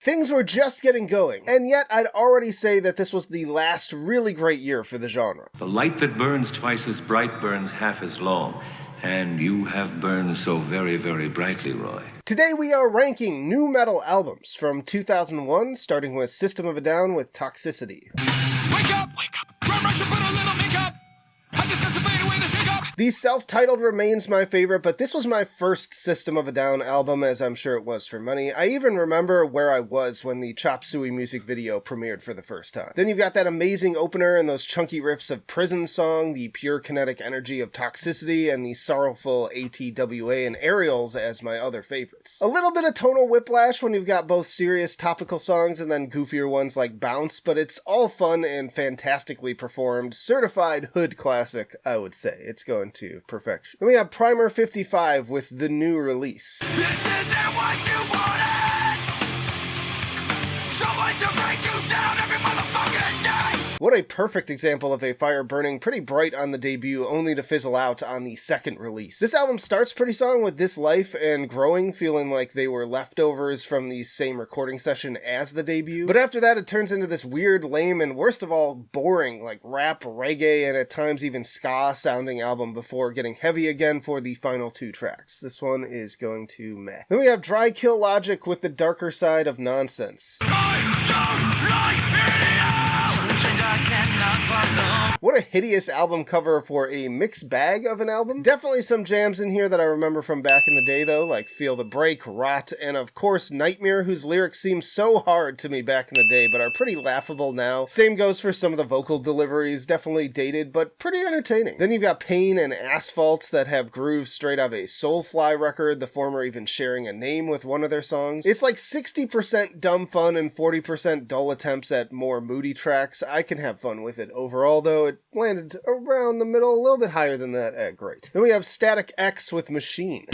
Things were just getting going, and yet I'd already say that this was the last really great year for the genre. The light that burns twice as bright burns half as long, and you have burned so very, very brightly, Roy. Today we are ranking new metal albums from 2001, starting with System of a Down with Toxicity. Wake up! Wake up! Grab brush and put a little makeup! I just have to fade away the shake up! The self-titled remains my favorite, but this was my first System of a Down album, as I'm sure it was for many. I even remember where I was when the Chop Suey music video premiered for the first time. Then you've got that amazing opener and those chunky riffs of Prison Song, the pure kinetic energy of Toxicity, and the sorrowful ATWA and Aerials as my other favorites. A little bit of tonal whiplash when you've got both serious topical songs and then goofier ones like Bounce, but it's all fun and fantastically performed. Certified hood classic, I would say. It's going to perfection. Then we have Primer 55 with the new release. This isn't what you wanted! Someone to break you down every motherfucking day! What a perfect example of a fire burning pretty bright on the debut, only to fizzle out on the second release. This album starts pretty strong with This Life and Growing, feeling like they were leftovers from the same recording session as the debut. But after that, it turns into this weird, lame, and worst of all, boring, like rap, reggae, and at times even ska sounding album before getting heavy again for the final two tracks. This one is going to meh. Then we have Dry Kill Logic with the darker side of Nonsense. What a hideous album cover for a mixed bag of an album. Definitely some jams in here that I remember from back in the day though, like Feel the Break, Rot, and of course Nightmare, whose lyrics seem so hard to me back in the day, but are pretty laughable now. Same goes for some of the vocal deliveries, definitely dated, but pretty entertaining. Then you've got Pain and Asphalt that have grooves straight out of a Soulfly record, the former even sharing a name with one of their songs. It's like 60% dumb fun and 40% dull attempts at more moody tracks. I can have fun with it. Overall though, it landed around the middle, a little bit higher than that at great. Then we have Static X with Machine.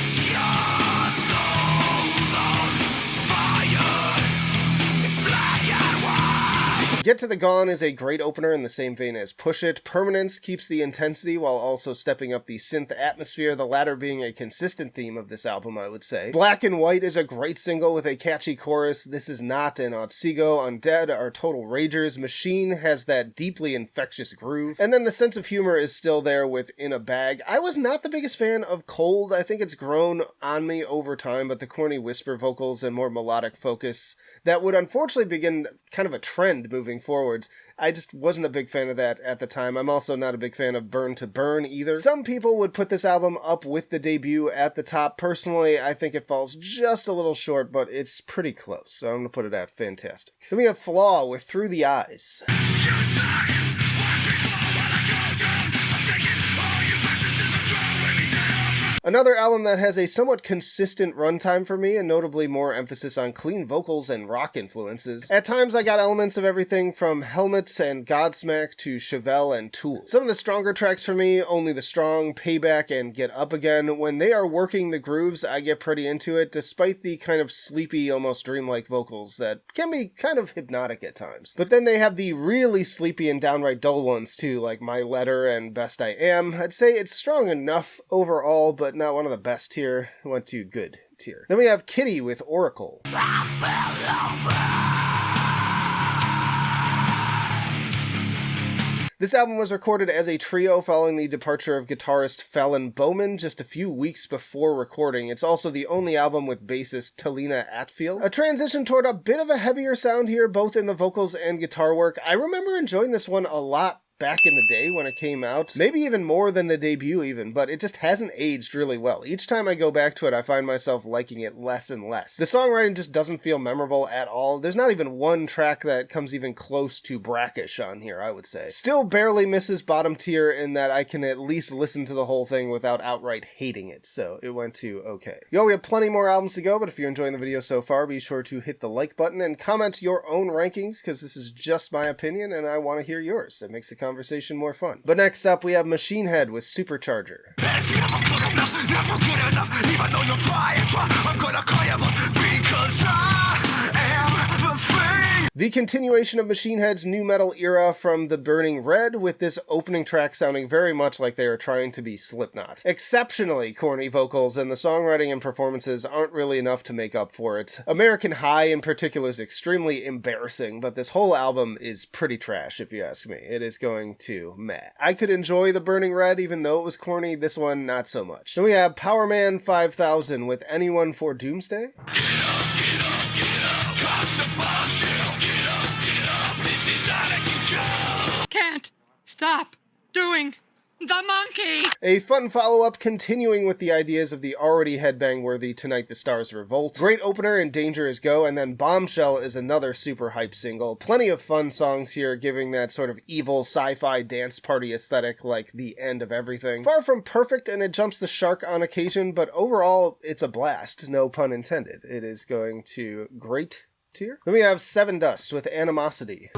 Get to the Gone is a great opener in the same vein as Push It. Permanence keeps the intensity while also stepping up the synth atmosphere, the latter being a consistent theme of this album, I would say. Black and White is a great single with a catchy chorus. This Is Not and Otsego. Undead are total ragers. Machine has that deeply infectious groove. And then the sense of humor is still there with In a Bag. I was not the biggest fan of Cold. I think it's grown on me over time, but the corny whisper vocals and more melodic focus that would unfortunately begin kind of a trend moving forwards. I just wasn't a big fan of that at the time. I'm also not a big fan of Burn to Burn either. Some people would put this album up with the debut at the top. Personally, I think it falls just a little short, but it's pretty close, so I'm gonna put it at fantastic. Then we have Flaw with Through the Eyes. Another album that has a somewhat consistent runtime for me, and notably more emphasis on clean vocals and rock influences. At times I got elements of everything from Helmets and Godsmack to Chevelle and Tool. Some of the stronger tracks for me, Only the Strong, Payback, and Get Up Again. When they are working the grooves, I get pretty into it, despite the kind of sleepy, almost dreamlike vocals that can be kind of hypnotic at times. But then they have the really sleepy and downright dull ones too, like My Letter and Best I Am. I'd say it's strong enough overall, but not one of the best tier. Went to good tier. Then we have Kittie with Oracle. This album was recorded as a trio following the departure of guitarist Fallon Bowman just a few weeks before recording. It's also the only album with bassist Talina Atfield. A transition toward a bit of a heavier sound here, both in the vocals and guitar work. I remember enjoying this one a lot back in the day when it came out, maybe even more than the debut even, but it just hasn't aged really well. Each time I go back to it, I find myself liking it less and less. The songwriting just doesn't feel memorable at all. There's not even one track that comes even close to brackish on here, I would say. Still barely misses bottom tier in that I can at least listen to the whole thing without outright hating it, so it went to okay. Yo, we have plenty more albums to go, but if you're enjoying the video so far, be sure to hit the like button and comment your own rankings, because this is just my opinion and I want to hear yours. It makes the conversation more fun. But next up, we have Machinehead with Supercharger. It's never good enough, never good enough. Even though you'll try and try, I'm gonna call you because I am the thing. The continuation of Machinehead's nu metal era from the Burning Red, with this opening track sounding very much like they are trying to be Slipknot. Exceptionally corny vocals, and the songwriting and performances aren't really enough to make up for it. American High in particular is extremely embarrassing, but this whole album is pretty trash if you ask me. It is going to meh. I could enjoy the Burning Red even though it was corny, this one not so much. Then we have Powerman 5000 with Anyone for Doomsday. Can't stop doing the monkey. A fun follow-up continuing with the ideas of the already headbang-worthy Tonight the Stars Revolt. Great opener in Danger Is Go, and then Bombshell is another super hype single. Plenty of fun songs here, giving that sort of evil sci-fi dance party aesthetic like the end of everything. Far from perfect, and it jumps the shark on occasion, but overall, it's a blast, no pun intended. It is going to great tier. Then we have Sevendust with Animosity.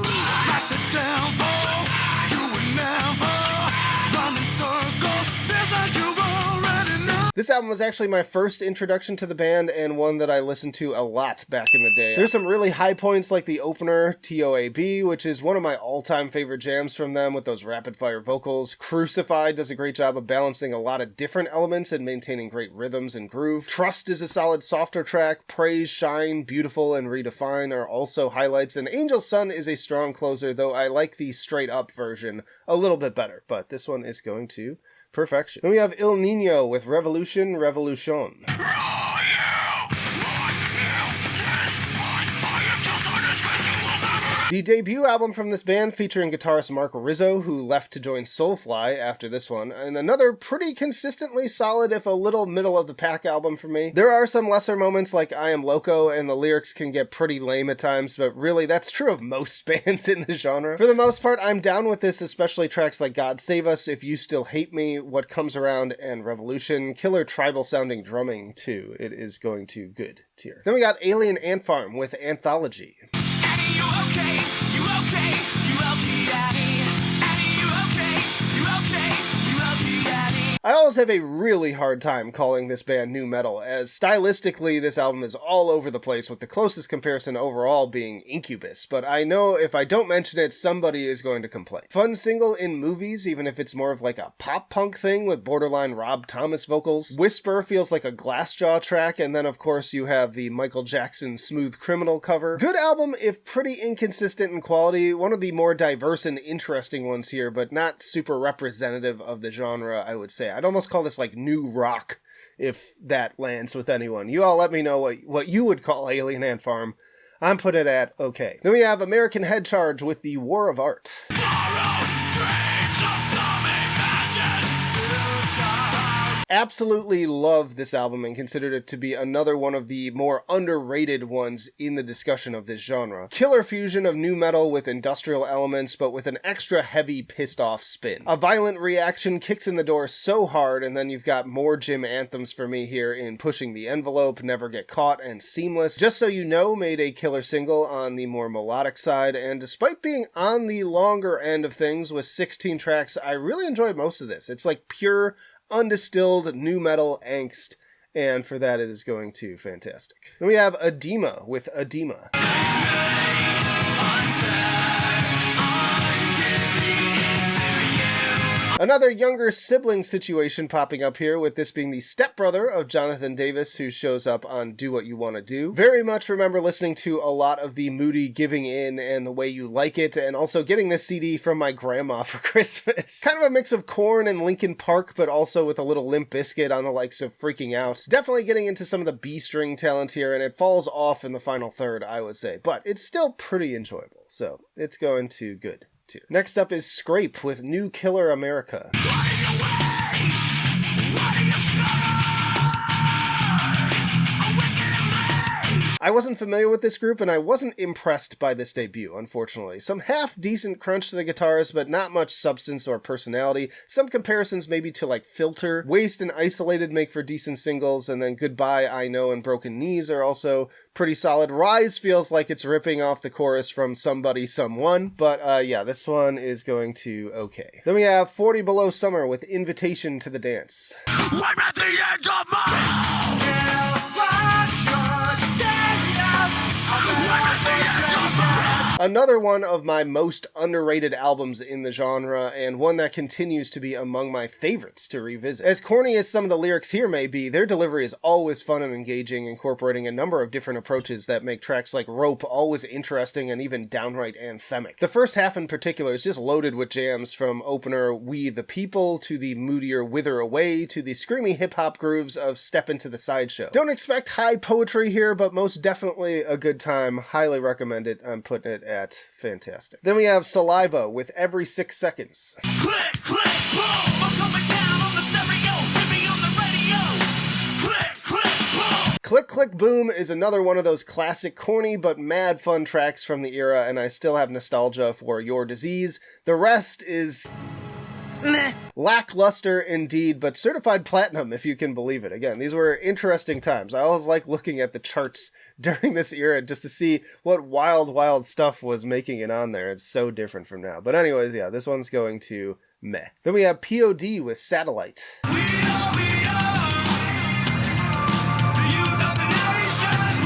This album was actually my first introduction to the band and one that I listened to a lot back in the day. There's some really high points like the opener, TOAB, which is one of my all-time favorite jams from them with those rapid-fire vocals. Crucified does a great job of balancing a lot of different elements and maintaining great rhythms and groove. Trust is a solid softer track. Praise, Shine, Beautiful, and Redefine are also highlights, and Angel Sun is a strong closer, though I like the straight-up version a little bit better, but this one is going to perfection. Then we have Il Nino with Revolution. The debut album from this band featuring guitarist Mark Rizzo, who left to join Soulfly after this one, and another pretty consistently solid, if a little middle-of-the-pack album for me. There are some lesser moments like I Am Loco, and the lyrics can get pretty lame at times, but really that's true of most bands in the genre. For the most part, I'm down with this, especially tracks like God Save Us, If You Still Hate Me, What Comes Around, and Revolution. Killer tribal-sounding drumming, too. It is going to good tier. Then we got Alien Antfarm with Anthology. I always have a really hard time calling this band nu metal, as stylistically this album is all over the place, with the closest comparison overall being Incubus, but I know if I don't mention it, somebody is going to complain. Fun single in Movies, even if it's more of like a pop-punk thing with borderline Rob Thomas vocals. Whisper feels like a Glassjaw track, and then of course you have the Michael Jackson Smooth Criminal cover. Good album, if pretty inconsistent in quality, one of the more diverse and interesting ones here, but not super representative of the genre, I would say. I'd almost call this like new rock, if that lands with anyone. You all let me know what you would call Alien Antfarm. I'm putting it at okay. Then we have American Head Charge with the War of Art. Absolutely love this album and considered it to be another one of the more underrated ones in the discussion of this genre. Killer fusion of nu metal with industrial elements, but with an extra heavy, pissed off spin. A violent reaction kicks in the door so hard, and then you've got more gym anthems for me here in Pushing the Envelope, Never Get Caught, and Seamless. Just So You Know made a killer single on the more melodic side, and despite being on the longer end of things with 16 tracks, I really enjoyed most of this. It's like pure undistilled nu metal angst, and for that it is going to fantastic. Then we have Adema with Adema. Another younger sibling situation popping up here, with this being the stepbrother of Jonathan Davis, who shows up on Do What You Want to Do. Very much remember listening to a lot of the moody Giving In and The Way You Like It, and also getting this CD from my grandma for Christmas. Kind of a mix of Korn and Linkin Park, but also with a little Limp Bizkit on the likes of Freaking Out. Definitely getting into some of the B-string talent here, and it falls off in the final third, I would say, but it's still pretty enjoyable, so it's going to good tier. Next up is Skrape with New Killer America. I wasn't familiar with this group, and I wasn't impressed by this debut, unfortunately. Some half-decent crunch to the guitars, but not much substance or personality. Some comparisons maybe to like Filter. Waste and Isolated make for decent singles, and then Goodbye, I Know, and Broken Knees are also pretty solid. Rise feels like it's ripping off the chorus from Somebody Someone, but yeah, this one is going to okay. Then we have 40 Below Summer with Invitation to the Dance. I'm at the edge of my... Another one of my most underrated albums in the genre, and one that continues to be among my favorites to revisit. As corny as some of the lyrics here may be, their delivery is always fun and engaging, incorporating a number of different approaches that make tracks like Rope always interesting and even downright anthemic. The first half in particular is just loaded with jams, from opener We the People to the moodier Wither Away to the screamy hip-hop grooves of Step Into the Sideshow. Don't expect high poetry here, but most definitely a good time. Highly recommend it. I'm putting it at fantastic. Then we have Saliva with Every 6 Seconds. Click, click, boom. I'm coming down on the stereo. Hit me on the radio. Click, click, boom. Click Click Boom is another one of those classic corny but mad fun tracks from the era, and I still have nostalgia for Your Disease. The rest is meh. Lackluster indeed, but certified platinum if you can believe it. Again, these were interesting times. I always like looking at the charts during this era just to see what wild stuff was making it on there. It's so different from now. But anyways, yeah, this one's going to meh. Then we have POD with Satellite.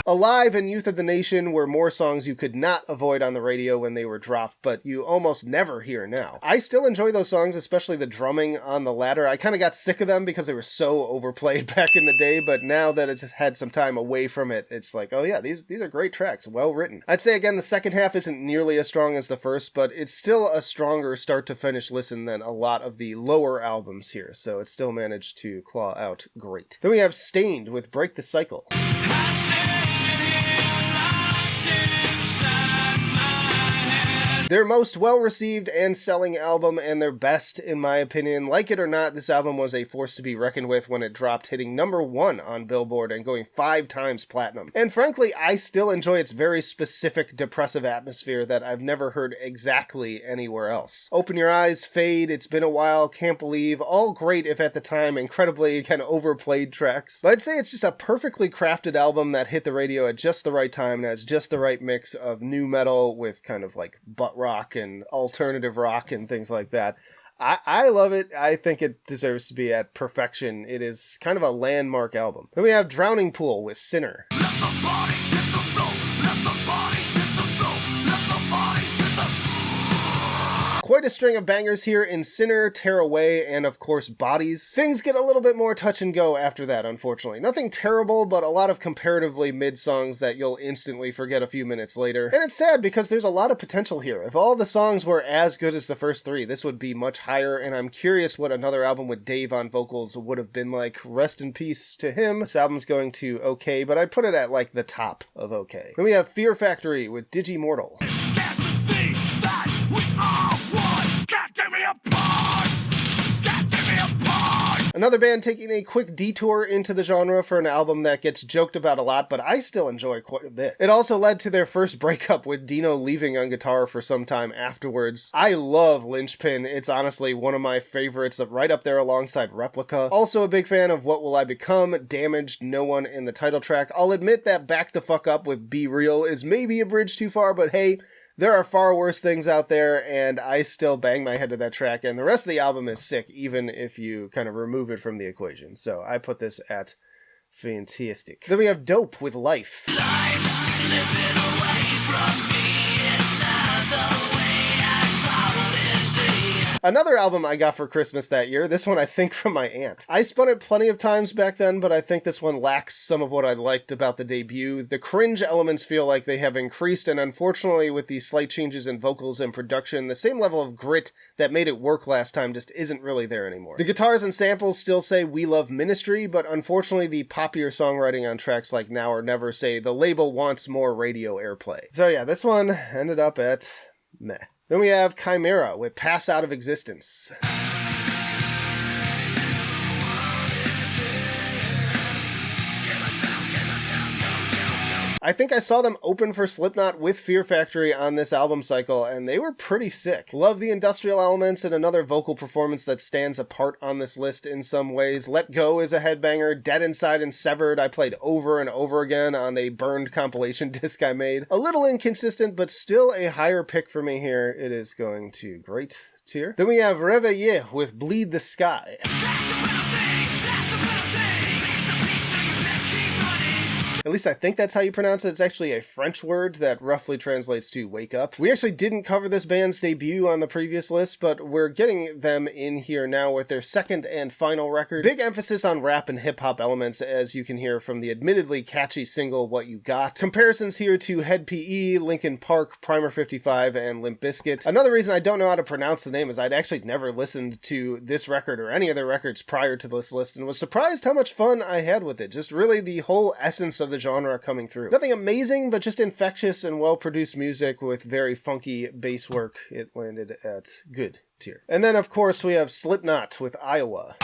Alive and Youth of the Nation were more songs you could not avoid on the radio when they were dropped, but you almost never hear now. I still enjoy those songs, especially the drumming on the latter. I kind of got sick of them because they were so overplayed back in the day, but now that it's had some time away from it, it's like, oh yeah, these are great tracks, well written. I'd say again, the second half isn't nearly as strong as the first, but it's still a stronger start to finish listen than a lot of the lower albums here, so it still managed to claw out great. Then we have Stained with Break the Cycle. Their most well-received and selling album, and their best, in my opinion. Like it or not, this album was a force to be reckoned with when it dropped, hitting #1 on Billboard and going 5 times platinum. And frankly, I still enjoy its very specific depressive atmosphere that I've never heard exactly anywhere else. Open Your Eyes, Fade, It's Been a While, Can't Believe, all great if at the time incredibly kind of overplayed tracks. But I'd say it's just a perfectly crafted album that hit the radio at just the right time and has just the right mix of nu metal with kind of like butt rock and alternative rock and things like that. I love it. I think it deserves to be at perfection. It is kind of a landmark album. Then we have Drowning Pool with Sinner. Quite a string of bangers here in Sinner, Tear Away, and of course Bodies. Things get a little bit more touch and go after that, unfortunately. Nothing terrible, but a lot of comparatively mid songs that you'll instantly forget a few minutes later. And it's sad because there's a lot of potential here. If all the songs were as good as the first 3, this would be much higher, and I'm curious what another album with Dave on vocals would have been like. Rest in peace to him. This album's going to okay, but I'd put it at like the top of okay. Then we have Fear Factory with Digimortal. Another band taking a quick detour into the genre for an album that gets joked about a lot, but I still enjoy quite a bit. It also led to their first breakup, with Dino leaving on guitar for some time afterwards. I love Linchpin. It's honestly one of my favorites, right up there alongside Replica. Also a big fan of What Will I Become, Damaged, No One in the title track. I'll admit that Back the Fuck Up with Be Real is maybe a bridge too far, but hey, there are far worse things out there, and I still bang my head to that track, and the rest of the album is sick, even if you kind of remove it from the equation. So I put this at fantastic. Then we have Dope with Life. Life slipping away from me. It's not the way I thought it'd be. Another album I got for Christmas that year, this one I think from my aunt. I spun it plenty of times back then, but I think this one lacks some of what I liked about the debut. The cringe elements feel like they have increased, and unfortunately with these slight changes in vocals and production, the same level of grit that made it work last time just isn't really there anymore. The guitars and samples still say We Love Ministry, but unfortunately the poppier songwriting on tracks like Now or Never say the label wants more radio airplay. So yeah, this one ended up at meh. Then we have Chimaira with Pass Out of Existence. I think I saw them open for Slipknot with Fear Factory on this album cycle, and they were pretty sick. Love the industrial elements, and another vocal performance that stands apart on this list in some ways. Let Go is a headbanger. Dead Inside and Severed I played over and over again on a burned compilation disc I made. A little inconsistent, but still a higher pick for me here. It is going to great tier. Then we have Reveille with Bleed the Sky. That's the real thing. That's the real thing. It's a piece of you best keep running. At least I think that's how you pronounce it. It's actually a French word that roughly translates to wake up. We actually didn't cover this band's debut on the previous list, but we're getting them in here now with their second and final record. Big emphasis on rap and hip-hop elements, as you can hear from the admittedly catchy single What You Got. Comparisons here to Head PE, Linkin Park, Primer 55, and Limp Bizkit. Another reason I don't know how to pronounce the name is I'd actually never listened to this record or any other records prior to this list and was surprised how much fun I had with it. Just really the whole essence of the genre coming through. Nothing amazing, but just infectious and well-produced music with very funky bass work. It landed at good tier. And then, of course, we have Slipknot with Iowa.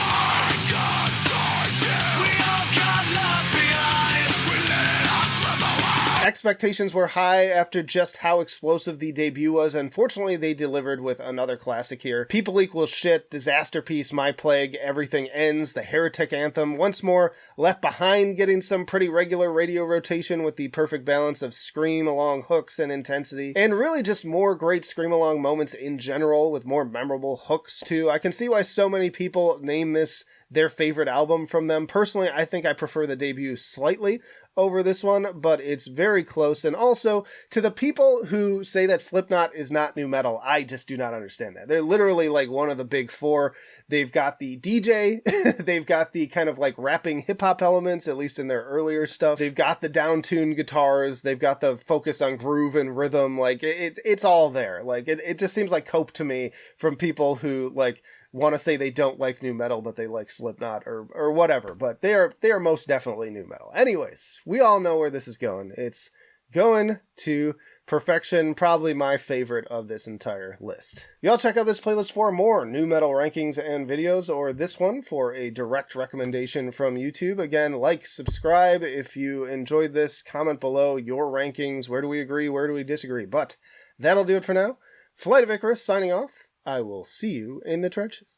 Expectations were high after just how explosive the debut was. Unfortunately, they delivered with another classic here. People Equals Shit, Disaster Piece, My Plague, Everything Ends, the Heretic Anthem, once more Left Behind getting some pretty regular radio rotation with the perfect balance of scream-along hooks and intensity, and really just more great scream-along moments in general with more memorable hooks too. I can see why so many people name this their favorite album from them. Personally, I think I prefer the debut slightly over this one, but it's very close. And also, to the people who say that Slipknot is not nu metal, I just do not understand that. They're literally like one of the big four. They've got the DJ, they've got the kind of like rapping hip-hop elements, at least in their earlier stuff. They've got the down-tuned guitars, they've got the focus on groove and rhythm, like it's all there. Like it just seems like cope to me from people who like want to say they don't like nu metal, but they like Slipknot or whatever. But they are most definitely nu metal. Anyways, we all know where this is going. It's going to perfection, probably my favorite of this entire list. Y'all check out this playlist for more nu metal rankings and videos, or this one for a direct recommendation from YouTube. Again, like, subscribe if you enjoyed this, comment below your rankings. Where do we agree? Where do we disagree? But that'll do it for now. Flight of Icarus signing off. I will see you in the trenches.